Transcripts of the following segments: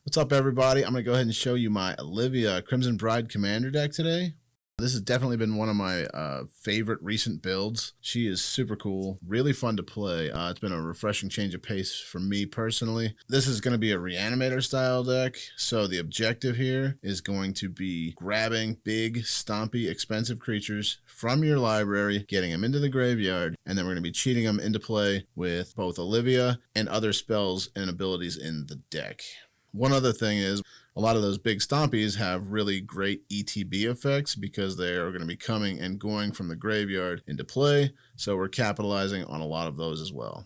What's up, everybody? I'm going to go ahead and show you my Olivia Crimson Bride Commander deck today. This has definitely been one of my favorite recent builds. She is super cool, really fun to play. It's been a refreshing change of pace for me personally. This is going to be a Reanimator style deck, so the objective here is going to be grabbing big, stompy, expensive creatures from your library, getting them into the graveyard, and then we're going to be cheating them into play with both Olivia and other spells and abilities in the deck. One other thing is, a lot of those big stompies have really great ETB effects because they are going to be coming and going from the graveyard into play, so we're capitalizing on a lot of those as well.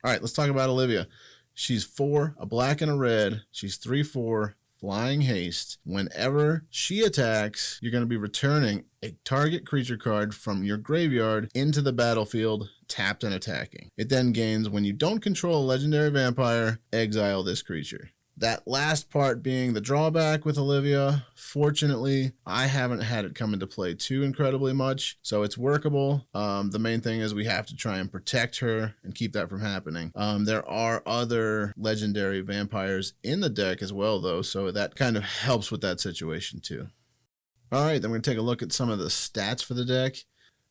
All right, let's talk about Olivia. She's 4, a black and a red. She's 3/4, flying haste. Whenever she attacks, you're going to be returning a target creature card from your graveyard into the battlefield, tapped and attacking. It then gains, when you don't control a legendary vampire, exile this creature. That last part being the drawback with Olivia. Fortunately, I haven't had it come into play too incredibly much, so it's workable. The main thing is we have to try and protect her and keep that from happening. There are other legendary vampires in the deck as well, though, so that kind of helps with that situation too. All right, then we're going to take a look at some of the stats for the deck.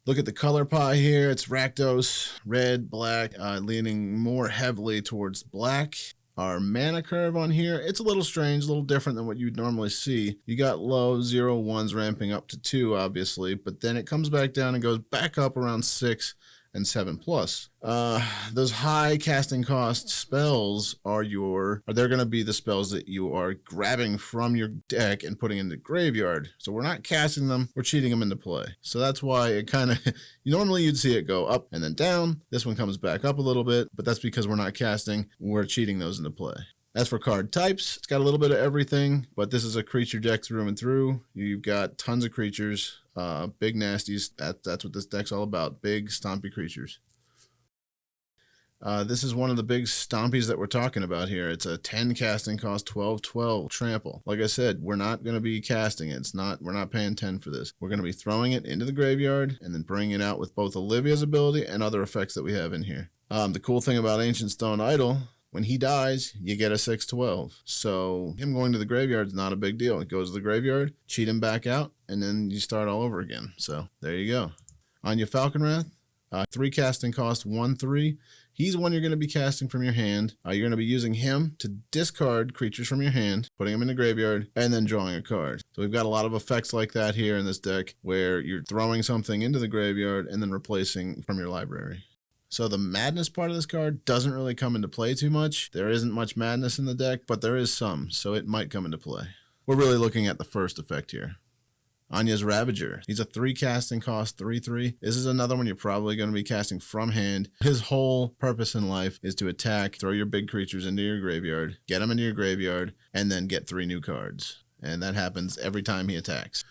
Look at the color pie here. It's Rakdos, red, black, leaning more heavily towards black. Our mana curve on here, it's a little strange, a little different than what you'd normally see. You got low 0, 1s ramping up to 2, obviously, but then it comes back down and goes back up around 6 and 7+. Those high casting cost spells are they're going to be the spells that you are grabbing from your deck and putting in the graveyard. So we're not casting them, we're cheating them into play. So that's why it kind of, normally you'd see it go up and then down. This one comes back up a little bit, but that's because we're not casting, we're cheating those into play. As for card types, it's got a little bit of everything, but this is a creature deck through and through. You've got tons of creatures, big nasties. That's what this deck's all about, big stompy creatures. This is one of the big stompies that we're talking about here. It's a 10 casting cost, 12/12 trample. Like I said, we're not going to be casting it. We're not paying 10 for this. We're going to be throwing it into the graveyard and then bringing it out with both Olivia's ability and other effects that we have in here. The cool thing about Ancient Stone Idol, when he dies, you get a 6/12. So him going to the graveyard is not a big deal. It goes to the graveyard, cheat him back out, and then you start all over again. So there you go. On your Falconwrath, 3 casting cost, 1/3. He's one you're going to be casting from your hand. You're going to be using him to discard creatures from your hand, putting them in the graveyard, and then drawing a card. So we've got a lot of effects like that here in this deck, where you're throwing something into the graveyard and then replacing from your library. So the madness part of this card doesn't really come into play too much. There isn't much madness in the deck, but there is some, so it might come into play. We're really looking at the first effect here. Anya's Ravager. He's a 3 casting cost, 3/3. This is another one you're probably going to be casting from hand. His whole purpose in life is to attack, throw your big creatures into your graveyard, get them into your graveyard, and then get 3 new cards. And that happens every time he attacks.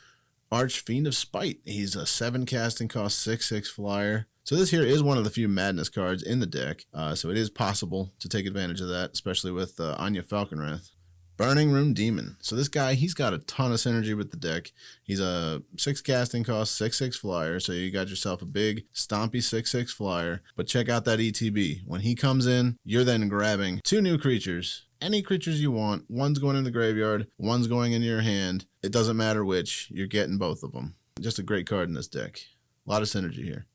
Archfiend of Spite. He's a 7 casting cost, 6/6 flyer. So this here is one of the few madness cards in the deck, so it is possible to take advantage of that, especially with Anya Falconwrath. Burning Room Demon. So this guy, he's got a ton of synergy with the deck. He's a 6 casting cost, 6/6 flyer, so you got yourself a big, stompy 6/6 flyer. But check out that ETB. When he comes in, you're then grabbing 2 new creatures. Any creatures you want. One's going in the graveyard, one's going into your hand. It doesn't matter which, you're getting both of them. Just a great card in this deck. A lot of synergy here.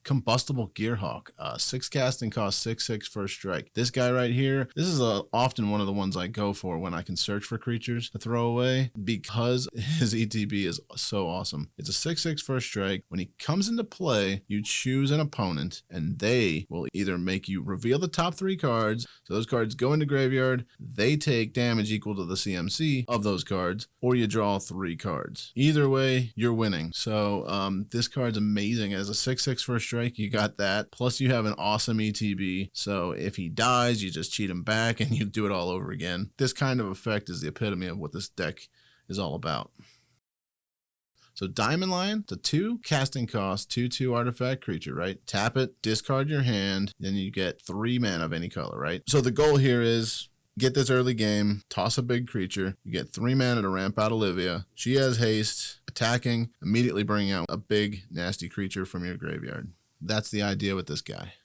Combustible Gearhawk, 6 casting cost, 6/6 first strike. This guy right here, this is often one of the ones I go for when I can search for creatures to throw away because his ETB is so awesome. It's a 6/6 first strike. When he comes into play, you choose an opponent and they will either make you reveal the top 3 cards, so those cards go into graveyard, they take damage equal to the CMC of those cards, or you draw 3 cards. Either way, you're winning. So this card's amazing. As a 6/6 first strike, you got that. Plus you have an awesome ETB. So if he dies, you just cheat him back and you do it all over again. This kind of effect is the epitome of what this deck is all about. So Diamond Lion, the 2 casting cost, 2/2 artifact creature, right? Tap it, discard your hand, then you get 3 mana of any color, right? So the goal here is get this early game, toss a big creature, you get 3 mana to ramp out Olivia. She has haste, attacking, immediately bring out a big nasty creature from your graveyard. That's the idea with this guy.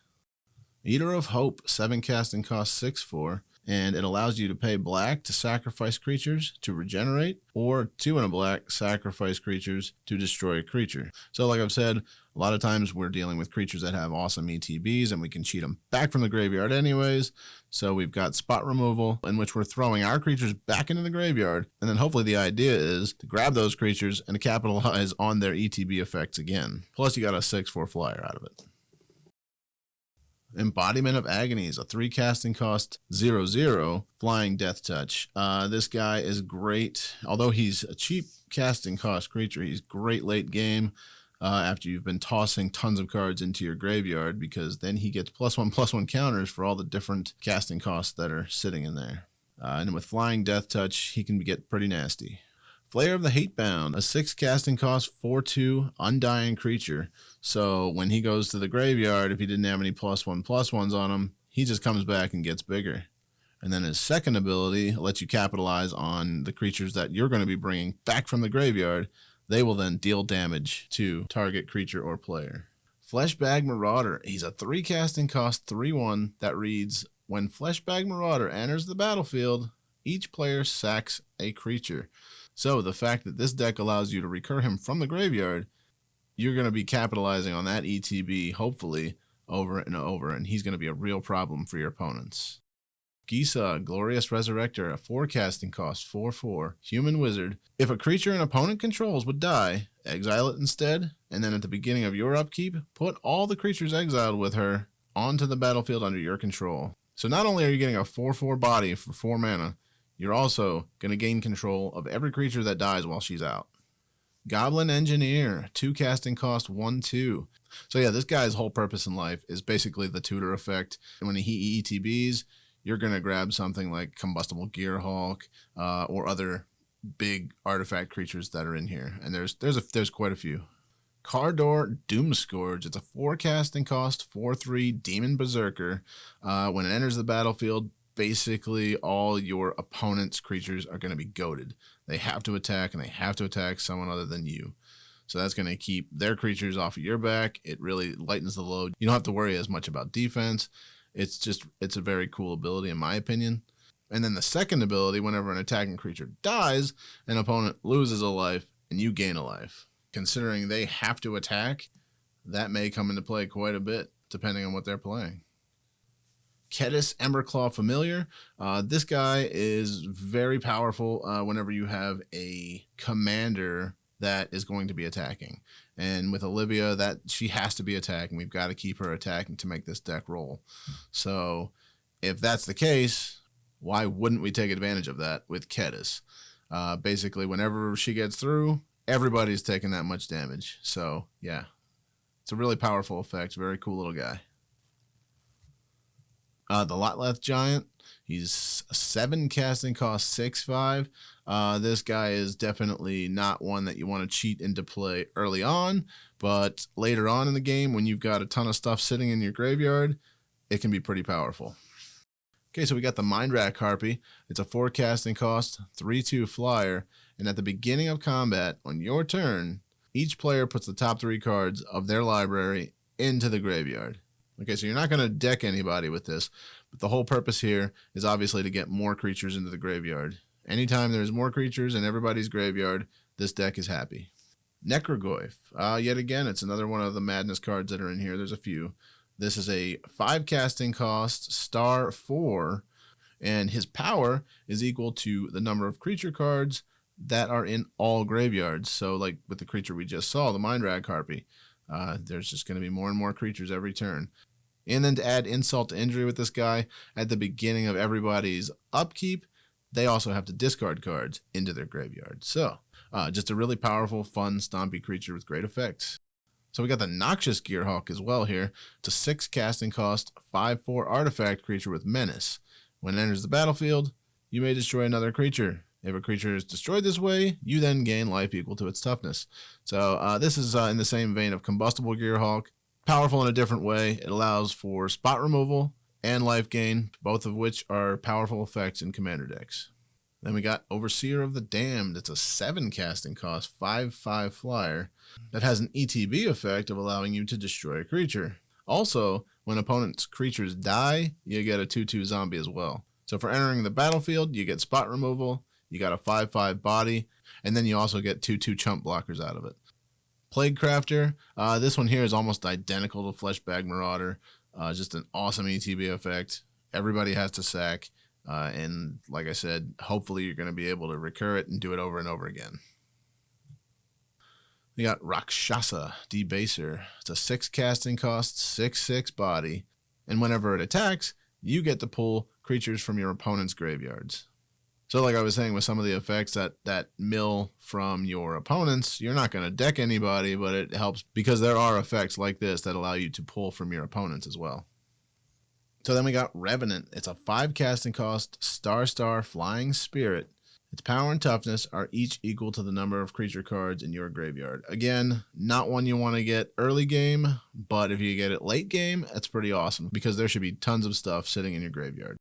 Eater of Hope, 7 casting cost 6/4, and it allows you to pay black to sacrifice creatures to regenerate, or 2 and a black, sacrifice creatures to destroy a creature. So like I've said, a lot of times we're dealing with creatures that have awesome ETBs and we can cheat them back from the graveyard anyways. So we've got spot removal, in which we're throwing our creatures back into the graveyard, and then hopefully the idea is to grab those creatures and to capitalize on their ETB effects again. Plus you got a 6/4 flyer out of it. Embodiment of Agony is a 3 casting cost 0/0 flying death touch. This guy is great. Although he's a cheap casting cost creature, he's great late game after you've been tossing tons of cards into your graveyard, because then he gets +1/+1 counters for all the different casting costs that are sitting in there. And with flying death touch, he can get pretty nasty. Flayer of the Hatebound, a 6 casting cost 4/2 undying creature. So when he goes to the graveyard, if he didn't have any +1/+1s on him, he just comes back and gets bigger. And then his second ability lets you capitalize on the creatures that you're going to be bringing back from the graveyard. They will then deal damage to target creature or player. Fleshbag Marauder, he's a 3 casting cost 3/1 that reads, when Fleshbag Marauder enters the battlefield, each player sacks a creature. So the fact that this deck allows you to recur him from the graveyard, you're going to be capitalizing on that ETB, hopefully, over and over, and he's going to be a real problem for your opponents. Geesa, Glorious Resurrector, a 4 casting cost 4/4 human wizard. If a creature an opponent controls would die, exile it instead, and then at the beginning of your upkeep, put all the creatures exiled with her onto the battlefield under your control. So not only are you getting a 4/4 body for 4 mana, you're also going to gain control of every creature that dies while she's out. Goblin Engineer, 2 casting cost 1/2. So yeah, this guy's whole purpose in life is basically the Tutor effect. And when he ETBs, you're going to grab something like Combustible Gearhulk or other big artifact creatures that are in here. And there's quite a few. Cardor Doomscourge. It's a 4 casting cost 4/3 Demon Berserker. When it enters the battlefield, basically all your opponent's creatures are going to be goated. They have to attack, and they have to attack someone other than you. So that's going to keep their creatures off of your back. It really lightens the load. You don't have to worry as much about defense. It's a very cool ability in my opinion. And then the second ability, whenever an attacking creature dies, an opponent loses a life and you gain a life. Considering they have to attack, that may come into play quite a bit depending on what they're playing. Kedis Emberclaw Familiar. This guy is very powerful whenever you have a commander that is going to be attacking. And with Olivia, that she has to be attacking. We've got to keep her attacking to make this deck roll. So if that's the case, why wouldn't we take advantage of that with Kedis? Basically, whenever she gets through, everybody's taking that much damage. So yeah, it's a really powerful effect. Very cool little guy. The Lotleth Giant, he's a 7 casting cost 6/5. This guy is definitely not one that you want to cheat into play early on, but later on in the game when you've got a ton of stuff sitting in your graveyard, it can be pretty powerful. Okay, so we got the Mindrat Harpy. It's a 4 casting cost 3/2 flyer, and at the beginning of combat on your turn, each player puts the top 3 cards of their library into the graveyard. Okay, so you're not going to deck anybody with this, but the whole purpose here is obviously to get more creatures into the graveyard. Anytime there's more creatures in everybody's graveyard, this deck is happy. Necrogoyf. Yet again, it's another one of the madness cards that are in here. There's a few. This is a 5 casting cost, star 4, and his power is equal to the number of creature cards that are in all graveyards. So like with the creature we just saw, the Mindrat Harpy, there's just going to be more and more creatures every turn. And then to add insult to injury with this guy, at the beginning of everybody's upkeep, they also have to discard cards into their graveyard. So just a really powerful, fun, stompy creature with great effects. So we got the Noxious Gearhulk as well here. It's a 6 casting cost, 5/4 artifact creature with menace. When it enters the battlefield, you may destroy another creature. If a creature is destroyed this way, you then gain life equal to its toughness. So this is in the same vein of Combustible Gearhulk. Powerful in a different way. It allows for spot removal and life gain, both of which are powerful effects in commander decks. Then we got Overseer of the Damned. It's a 7 casting cost, 5/5 flyer that has an ETB effect of allowing you to destroy a creature. Also, when opponent's creatures die, you get a 2/2 zombie as well. So for entering the battlefield, you get spot removal, you got a 5/5 body, and then you also get 2/2 chump blockers out of it. Plague Crafter, this one here is almost identical to Fleshbag Marauder. Just an awesome ETB effect. Everybody has to sack, and like I said, hopefully you're going to be able to recur it and do it over and over again. We got Rakshasa, Debaser. It's a 6 casting cost, 6/6 body, and whenever it attacks, you get to pull creatures from your opponent's graveyards. So like I was saying with some of the effects that mill from your opponents, you're not going to deck anybody, but it helps because there are effects like this that allow you to pull from your opponents as well. So then we got Revenant. It's a 5 casting cost, star flying spirit. Its power and toughness are each equal to the number of creature cards in your graveyard. Again, not one you want to get early game, but if you get it late game, that's pretty awesome because there should be tons of stuff sitting in your graveyard.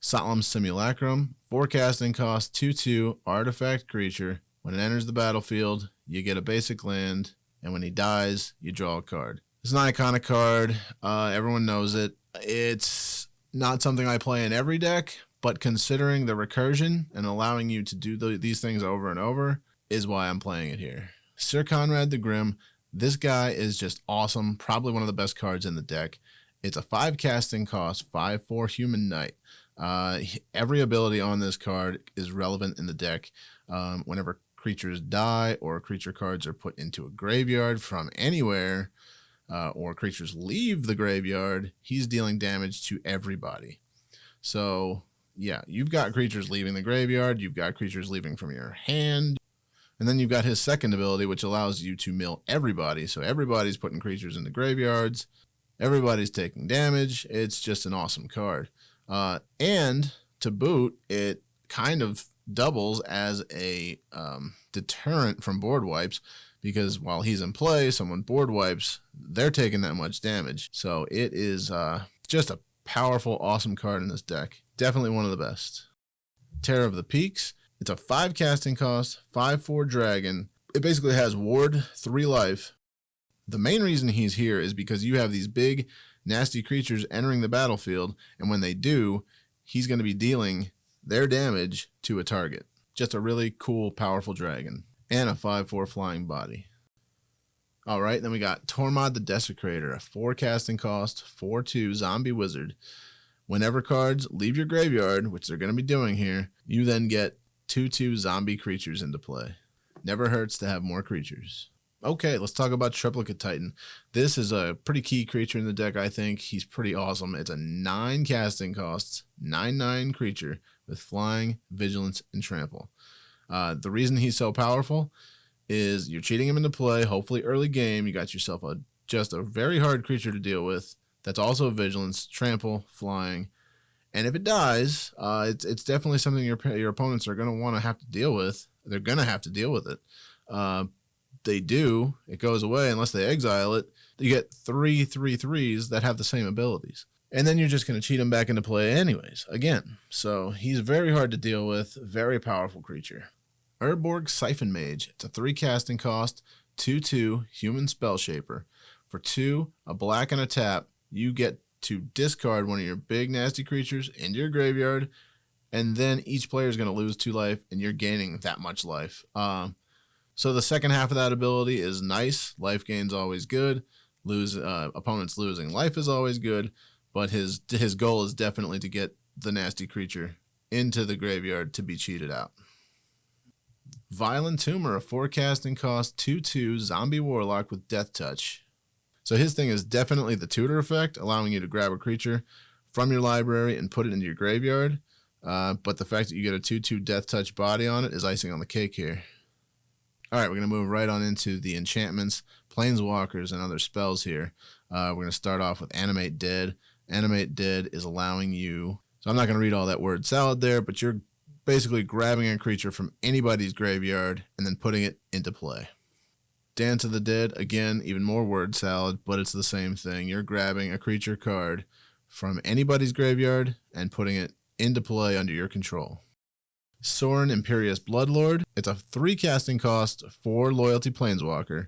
Solemn Simulacrum, 4 casting cost, 2/2 artifact creature. When it enters the battlefield, you get a basic land, and when he dies, you draw a card. It's an iconic card. Everyone knows it. It's not something I play in every deck, but considering the recursion and allowing you to do these things over and over is why I'm playing it here. Sir Conrad the Grim, this guy is just awesome. Probably one of the best cards in the deck. It's a 5 casting cost, 5/4 human knight. Every ability on this card is relevant in the deck. Whenever creatures die or creature cards are put into a graveyard from anywhere, or creatures leave the graveyard, he's dealing damage to everybody. So yeah, you've got creatures leaving the graveyard, you've got creatures leaving from your hand, and then you've got his second ability, which allows you to mill everybody. So everybody's putting creatures into graveyards, everybody's taking damage. It's just an awesome card. And to boot, it kind of doubles as a deterrent from board wipes, because while he's in play, someone board wipes, they're taking that much damage. So it is just a powerful, awesome card in this deck. Definitely one of the best. Terror of the Peaks. It's a 5 casting cost, 5/4 dragon. It basically has ward, 3 life. The main reason he's here is because you have these big, nasty creatures entering the battlefield, and when they do, he's going to be dealing their damage to a target. Just a really cool, powerful dragon. And a 5/4 flying body. Alright, then we got Tormod the Desecrator, a 4 casting cost, 4/2 zombie wizard. Whenever cards leave your graveyard, which they're going to be doing here, you then get 2/2 zombie creatures into play. Never hurts to have more creatures. Okay, let's talk about Triplicate Titan. This is a pretty key creature in the deck, I think. He's pretty awesome. It's a 9 casting costs, 9/9 creature with flying, vigilance, and trample. The reason he's so powerful is you're cheating him into play, hopefully early game. You got yourself just a very hard creature to deal with. That's also vigilance, trample, flying. And if it dies, it's definitely something your opponents are going to want to have to deal with. They're going to have to deal with it. They do, it goes away unless they exile it. You get 3 3/3s that have the same abilities. And then you're just going to cheat him back into play anyways, again. So he's very hard to deal with, very powerful creature. Urborgsiphon Mage. It's a 3 casting cost, 2/2 human spell shaper. For 2, a black and a tap, you get to discard one of your big nasty creatures into your graveyard, and then each player is going to lose 2 life, and you're gaining that much life. So the second half of that ability is nice. Life gain's always good. Opponents losing life is always good. But his goal is definitely to get the nasty creature into the graveyard to be cheated out. Violent Tumor, a 4 casting cost, 2/2 zombie warlock with death touch. So his thing is definitely the Tutor effect, allowing you to grab a creature from your library and put it into your graveyard. But the fact that you get a 2/2 death touch body on it is icing on the cake here. All right, we're going to move right on into the enchantments, planeswalkers, and other spells here. We're going to start off with Animate Dead. Animate Dead is allowing you, so I'm not going to read all that word salad there, but you're basically grabbing a creature from anybody's graveyard and then putting it into play. Dance of the Dead, again, even more word salad, but it's the same thing. You're grabbing a creature card from anybody's graveyard and putting it into play under your control. Soren, Imperialius Bloodlord. It's a 3 casting cost, 4 loyalty planeswalker.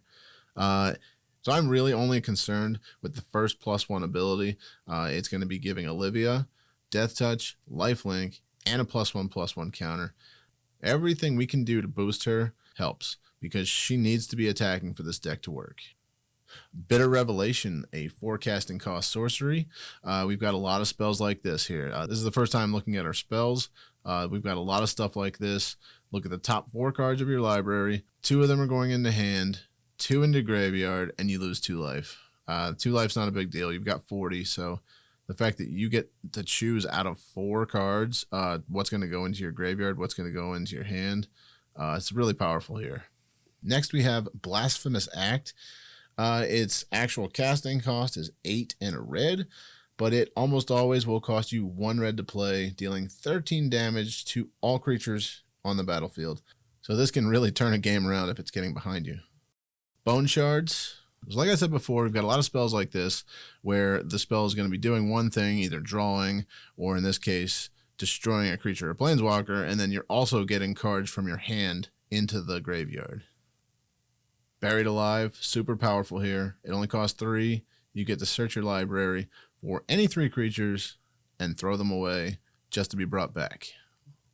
So I'm really only concerned with the first +1 ability. It's going to be giving Olivia Death Touch, Lifelink, and a +1/+1 counter. Everything we can do to boost her helps because she needs to be attacking for this deck to work. Bitter Revelation, a 4 casting cost sorcery. We've got a lot of spells like this here. This is the first time looking at our spells. We've got a lot of stuff like this. Look at the top 4 cards of your library. 2 of them are going into hand, 2 into graveyard, and you lose 2 life. 2 life's not a big deal. You've got 40, so the fact that you get to choose out of 4 cards what's going to go into your graveyard, what's going to go into your hand, it's really powerful here. Next, we have Blasphemous Act. Its actual casting cost is 8 and a red, but it almost always will cost you 1 red to play, dealing 13 damage to all creatures on the battlefield. So this can really turn a game around if it's getting behind you. Bone Shards. Like I said before, we've got a lot of spells like this where the spell is going to be doing one thing, either drawing or in this case, destroying a creature or planeswalker, and then you're also getting cards from your hand into the graveyard. Buried Alive, super powerful here. It only costs 3. You get to search your library for any 3 creatures and throw them away just to be brought back.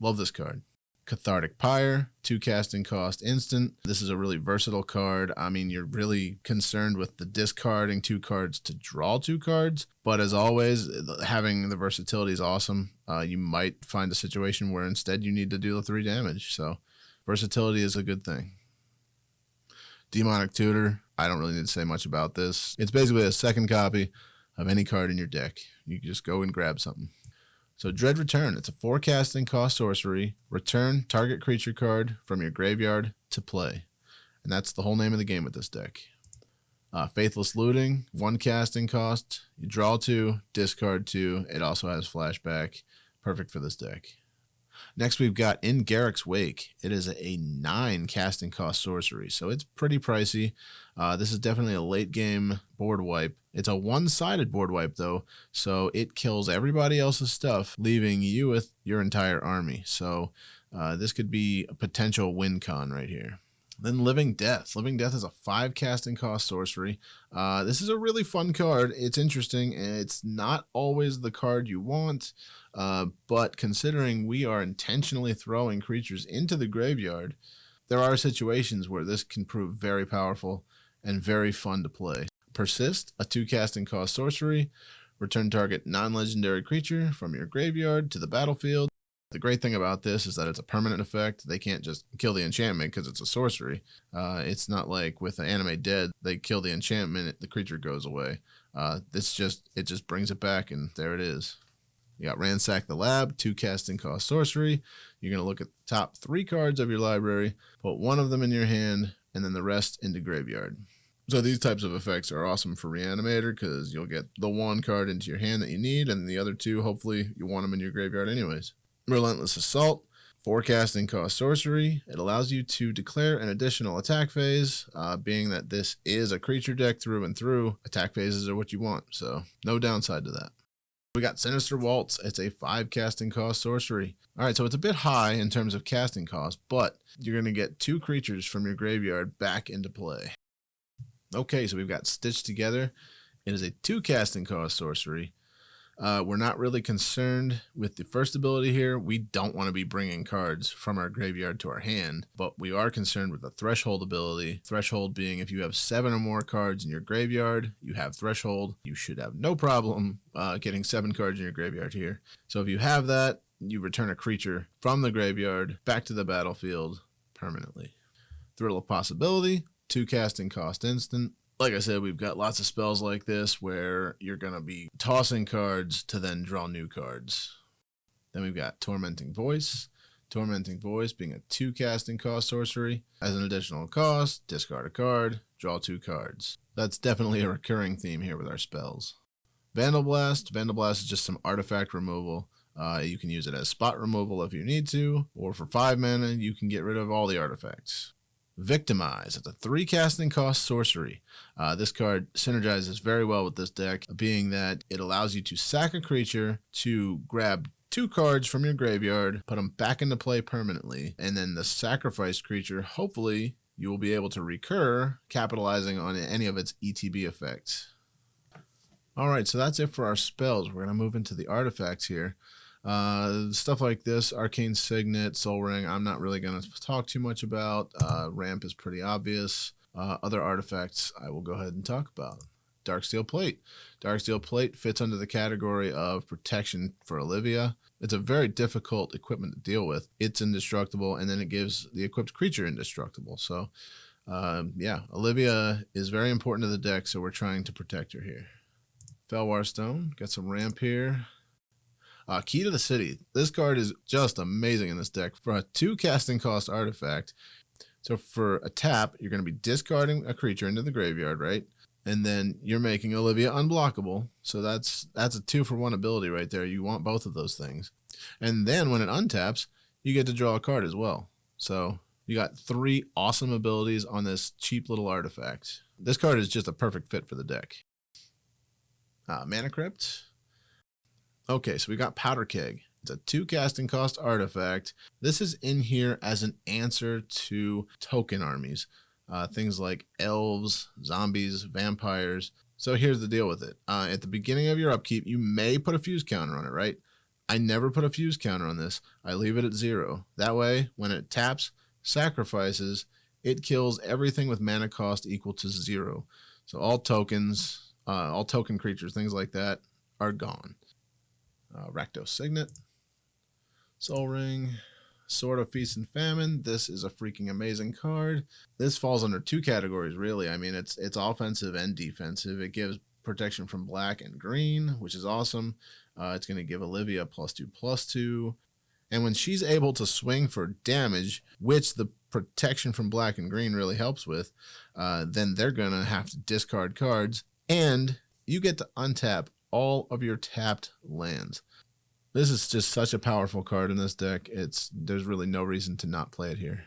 Love this card. Cathartic Pyre, 2 casting cost instant. This is a really versatile card. I mean, you're really concerned with the discarding 2 cards to draw 2 cards, but as always, having the versatility is awesome. You might find a situation where instead you need to do the 3 damage, so versatility is a good thing. Demonic Tutor, I don't really need to say much about this. It's basically a second copy of any card in your deck. You can just go and grab something. So Dread Return, it's a 4 casting cost sorcery. Return target creature card from your graveyard to play. And that's the whole name of the game with this deck. Faithless Looting, 1 casting cost. You draw 2, discard 2. It also has flashback. Perfect for this deck. Next, we've got In Garricks Wake. It is a 9 casting cost sorcery, so it's pretty pricey. This is definitely a late game board wipe. It's a one-sided board wipe, though, so it kills everybody else's stuff, leaving you with your entire army. So this could be a potential win con right here. Then Living Death. Living Death is a 5 casting cost sorcery. This is a really fun card. It's interesting, and it's not always the card you want, but considering we are intentionally throwing creatures into the graveyard, there are situations where this can prove very powerful and very fun to play. Persist, a 2 casting cost sorcery. Return target non-legendary creature from your graveyard to the battlefield. The great thing about this is that it's a permanent effect. They can't just kill the enchantment because it's a sorcery. It's not like with the Animate Dead, they kill the enchantment, the creature goes away. It just brings it back, and there it is. You got Ransack the Lab, 2 casting cost sorcery. You're going to look at the top 3 cards of your library, put 1 of them in your hand, and then the rest into graveyard. So these types of effects are awesome for Reanimator because you'll get the 1 card into your hand that you need, and the other 2, hopefully, you want them in your graveyard anyways. Relentless Assault, 4 casting cost sorcery. It allows you to declare an additional attack phase, being that this is a creature deck through and through. Attack phases are what you want, so no downside to that. We got Sinister Waltz. It's a 5 casting cost sorcery. All right, so it's a bit high in terms of casting cost, but you're going to get 2 creatures from your graveyard back into play. Okay, so we've got Stitched Together. It is a 2 casting cost sorcery. We're not really concerned with the first ability here. We don't want to be bringing cards from our graveyard to our hand, but we are concerned with the Threshold ability. Threshold being if you have 7 or more cards in your graveyard, you have Threshold. You should have no problem getting 7 cards in your graveyard here. So if you have that, you return a creature from the graveyard back to the battlefield permanently. Thrill of Possibility, 2 casting cost instant. Like I said, we've got lots of spells like this where you're going to be tossing cards to then draw new cards. Then we've got Tormenting Voice. Tormenting Voice being a 2 casting cost sorcery. As an additional cost, discard a card, draw 2 cards. That's definitely a recurring theme here with our spells. Vandal Blast. Vandal Blast is just some artifact removal. You can use it as spot removal if you need to, or for 5 mana, you can get rid of all the artifacts. Victimize. It's a 3 casting cost sorcery. This card synergizes very well with this deck, being that it allows you to sack a creature to grab 2 cards from your graveyard, put them back into play permanently, and then the sacrificed creature, hopefully, you will be able to recur, capitalizing on any of its ETB effects. Alright, so that's it for our spells. We're going to move into the artifacts here. Stuff like this, Arcane Signet, Soul Ring, I'm not really going to talk too much about. Ramp is pretty obvious. Other artifacts I will go ahead and talk about. Darksteel Plate. Darksteel Plate fits under the category of protection for Olivia. It's a very difficult equipment to deal with. It's indestructible, and then it gives the equipped creature indestructible. So, yeah, Olivia is very important to the deck, so we're trying to protect her here. Felwar Stone, got some ramp here. Key to the City. This card is just amazing in this deck. For a 2 casting cost artifact, so for a tap, you're going to be discarding a creature into the graveyard, right? And then you're making Olivia unblockable. So that's a 2-for-1 ability right there. You want both of those things. And then when it untaps, you get to draw a card as well. So you got 3 awesome abilities on this cheap little artifact. This card is just a perfect fit for the deck. Mana Crypt. Okay, so we got Powder Keg. It's a 2 casting cost artifact. This is in here as an answer to token armies. Things like elves, zombies, vampires. So here's the deal with it. At the beginning of your upkeep, you may put a fuse counter on it, right? I never put a fuse counter on this. I leave it at 0. That way, when it taps, sacrifices, it kills everything with mana cost equal to 0. So all tokens, all token creatures, things like that, are gone. Recto Signet, Soul Ring, Sword of Feast and Famine. This is a freaking amazing card. This falls under 2 categories, really. I mean, it's offensive and defensive. It gives protection from black and green, which is awesome. It's going to give Olivia +2/+2. And when she's able to swing for damage, which the protection from black and green really helps with, then they're going to have to discard cards. And you get to untap all of your tapped lands. This is just such a powerful card in this deck. There's really no reason to not play it here.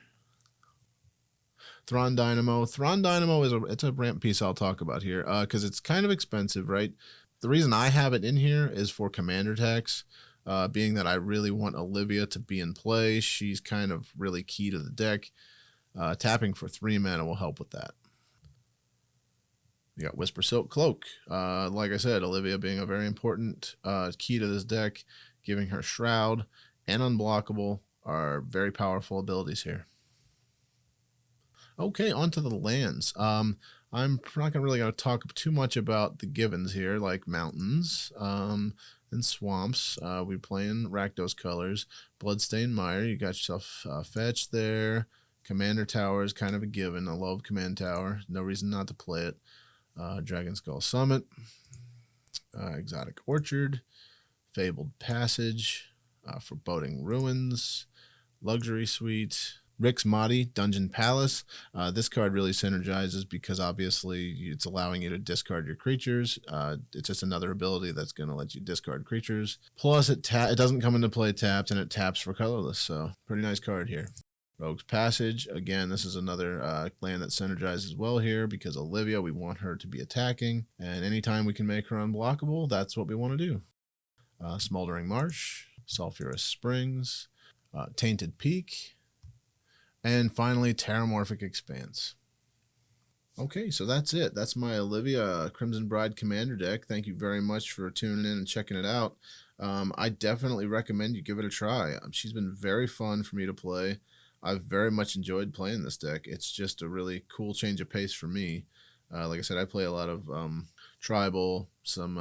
Thrawn Dynamo. Thrawn Dynamo it's a ramp piece I'll talk about here because it's kind of expensive, right? The reason I have it in here is for commander tax, being that I really want Olivia to be in play. She's kind of really key to the deck. Tapping for 3 mana will help with that. You got Whisper Silk Cloak. Like I said, Olivia being a very important key to this deck, giving her Shroud and Unblockable are very powerful abilities here. Okay, on to the lands. I'm not really going to talk too much about the givens here, like mountains and swamps. We're playing Rakdos colors. Bloodstained Mire, you got yourself Fetch there. Commander Tower is kind of a given. I love Command Tower. No reason not to play it. Dragon Skull Summit, Exotic Orchard, Fabled Passage, Foreboding Ruins, Luxury Suite, Rick's Mahdi, Dungeon Palace. This card really synergizes because obviously it's allowing you to discard your creatures. It's just another ability that's going to let you discard creatures. Plus, it doesn't come into play tapped, and it taps for colorless, so pretty nice card here. Rogue's Passage. Again, this is another land that synergizes well here because Olivia, we want her to be attacking. And anytime we can make her unblockable, that's what we want to do. Smoldering Marsh, Sulphurous Springs, Tainted Peak, and finally Terramorphic Expanse. Okay, so that's it. That's my Olivia Crimson Bride Commander deck. Thank you very much for tuning in and checking it out. I definitely recommend you give it a try. She's been very fun for me to play. I've very much enjoyed playing this deck. It's just a really cool change of pace for me. Like I said, I play a lot of tribal, some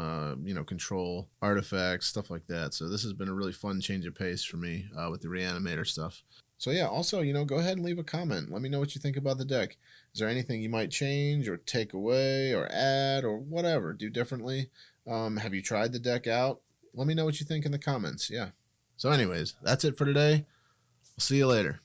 control artifacts, stuff like that. So this has been a really fun change of pace for me with the Reanimator stuff. So yeah, also, go ahead and leave a comment. Let me know what you think about the deck. Is there anything you might change or take away or add or whatever, do differently? Have you tried the deck out? Let me know what you think in the comments. Yeah. So anyways, that's it for today. I'll see you later.